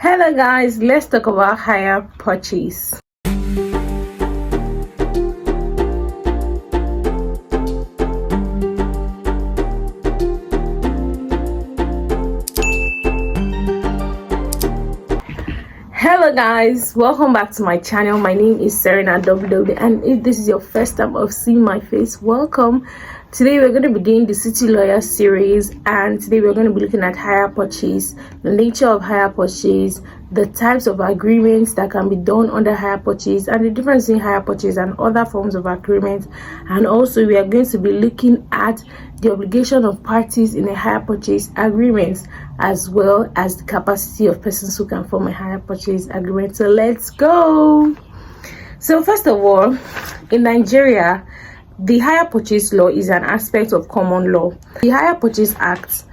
Hello guys, let's talk about hire purchase. Hello guys, welcome back to my channel. My name is Serena, and if this is your first time of seeing my face, welcome. Today we're going to be doing the City Lawyer series, and today we're going to be looking at hire purchase, the nature of hire purchase, the types of agreements that can be done under hire purchase, and the difference in hire purchase and other forms of agreements. And also we are going to be looking at the obligation of parties in a hire purchase agreement, as well as the capacity of persons who can form a hire purchase agreement. So let's go. So first of all, in Nigeria, the hire purchase law is an aspect of common law. The Hire Purchase Act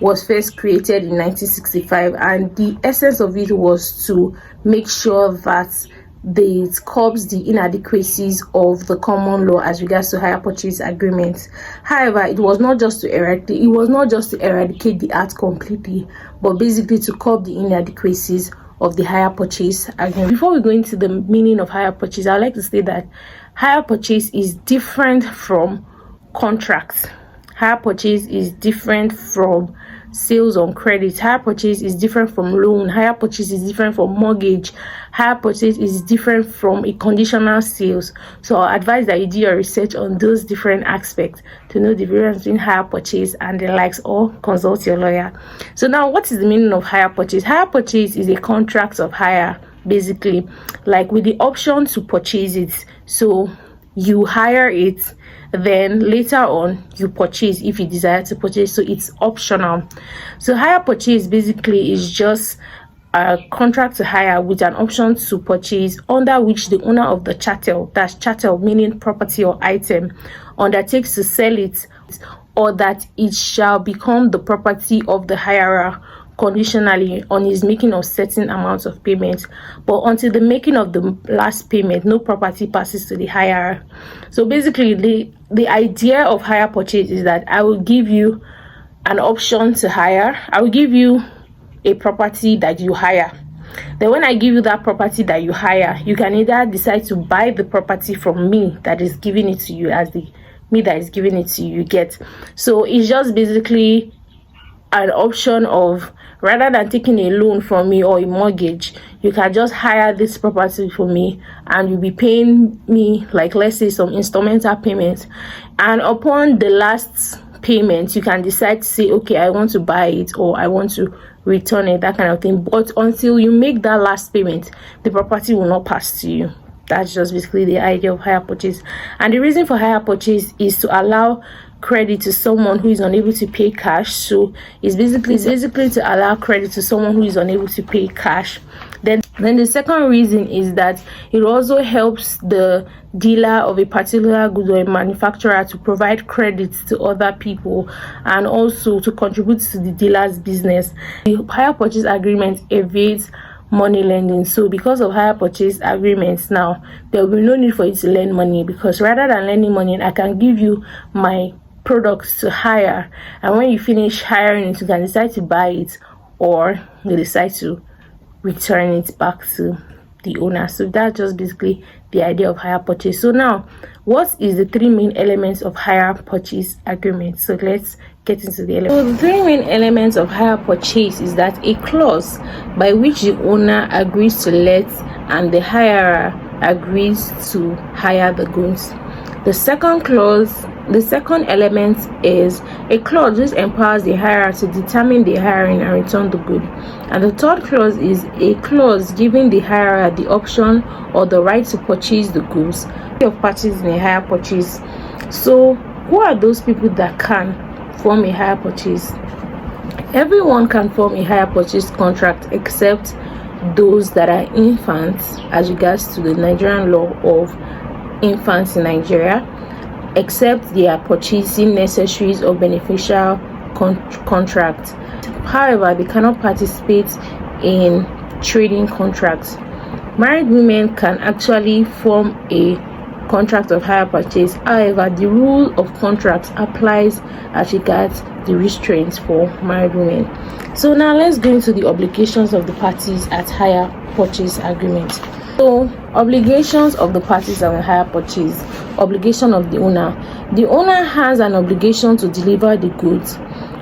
was first created in 1965, and the essence of it was to make sure that it curbs the inadequacies of the common law as regards to hire purchase agreements. However, it was not just to eradicate the act completely, but basically to curb the inadequacies of the hire purchase agreement. Before we go into the meaning of hire purchase, I'd like to say that hire purchase is different from contracts. Hire purchase is different from sales on credit. Hire purchase is different from loan. Hire purchase is different from mortgage. Hire purchase is different from a conditional sales. So I advise that you do your research on those different aspects to know the difference between hire purchase and the likes, or consult your lawyer. So now, what is the meaning of hire purchase? Hire purchase is a contract of hire, basically, like with the option to purchase it. So you hire it, then later on you purchase if you desire to purchase, so it's optional. So hire purchase basically is just a contract to hire with an option to purchase, under which the owner of the chattel, that's chattel meaning property or item, undertakes to sell it, or that it shall become the property of the hirer conditionally on his making of certain amounts of payment, but until the making of the last payment, no property passes to the hirer. So basically, the idea of hire purchase is that I will give you an option to hire. I will give you a property that you hire. Then when I give you that property that you hire, you can either decide to buy the property from me that is giving it to you, as the me that is giving it to you, you get. So it's just basically an option of, rather than taking a loan from me or a mortgage, you can just hire this property for me, and you'll be paying me, like, let's say, some instrumental payments, and upon the last payment you can decide to say, okay, I want to buy it or I want to return it, that kind of thing. But until you make that last payment, the property will not pass to you. That's just basically the idea of hire purchase. And the reason for hire purchase is to allow credit to someone who is unable to pay cash. So it's basically to allow credit to someone who is unable to pay cash. Then the second reason is that it also helps the dealer of a particular good or a manufacturer to provide credit to other people, and also to contribute to the dealer's business. The hire purchase agreement evades money lending. So because of hire purchase agreements, now there will be no need for you to lend money, because rather than lending money, I can give you my products to hire, and when you finish hiring it, you can decide to buy it, or you decide to return it back to the owner. So that's just basically the idea of hire purchase. So now, what is the three main elements of hire purchase agreement? So let's get into the elements. So the three main elements of hire purchase is that a clause by which the owner agrees to let and the hirer agrees to hire the goods. The second element is a clause which empowers the hirer to determine the hiring and return the good. And the third clause is a clause giving the hirer the option or the right to purchase the goods. Of parties in a hire purchase. So who are those people that can form a hire purchase? Everyone can form a hire purchase contract except those that are infants, as regards to the Nigerian law of infants in Nigeria, except they are purchasing necessaries or beneficial contracts. However, they cannot participate in trading contracts. Married women can actually form a contract of hire purchase. However, the rule of contract applies as regards the restraints for married women. So now let's go into the obligations of the parties at hire purchase agreement. So obligations of the parties on hire purchase. Obligation of the owner. The owner has an obligation to deliver the goods.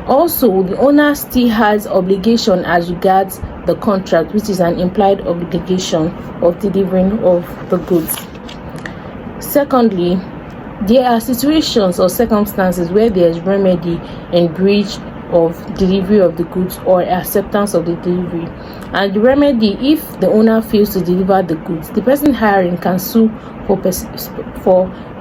Also, the owner still has obligation as regards the contract, which is an implied obligation of delivering of the goods. Secondly, there are situations or circumstances where there is remedy in breach of delivery of the goods or acceptance of the delivery. And the remedy, if the owner fails to deliver the goods, the person hiring can sue for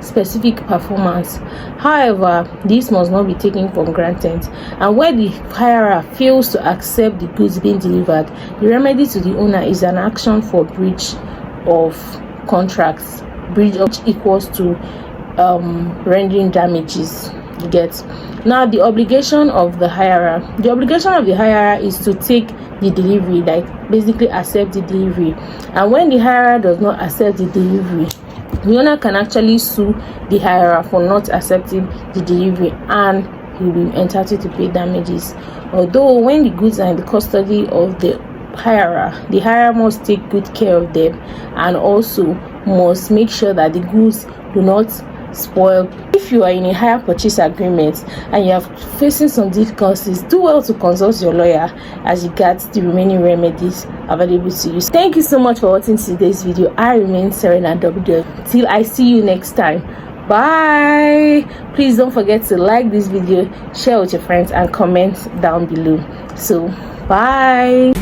specific performance. However, this must not be taken for granted, and where the hirer fails to accept the goods being delivered, the remedy to the owner is an action for breach of contracts, breach of equals to rendering damages. You get. Now, the obligation of the hirer. The obligation of the hirer is to take the delivery, like basically accept the delivery. And when the hirer does not accept the delivery, the owner can actually sue the hirer for not accepting the delivery, and he will be entitled to pay damages. Although when the goods are in the custody of the hirer must take good care of them, and also must make sure that the goods do not spoil. If you are in a hire purchase agreement and you are facing some difficulties, do well to consult your lawyer as regards the remaining remedies available to you. Thank you so much for watching today's video. I remain Serena till I see you next time. Bye. Please don't forget to like this video, share with your friends, and comment down below. So bye.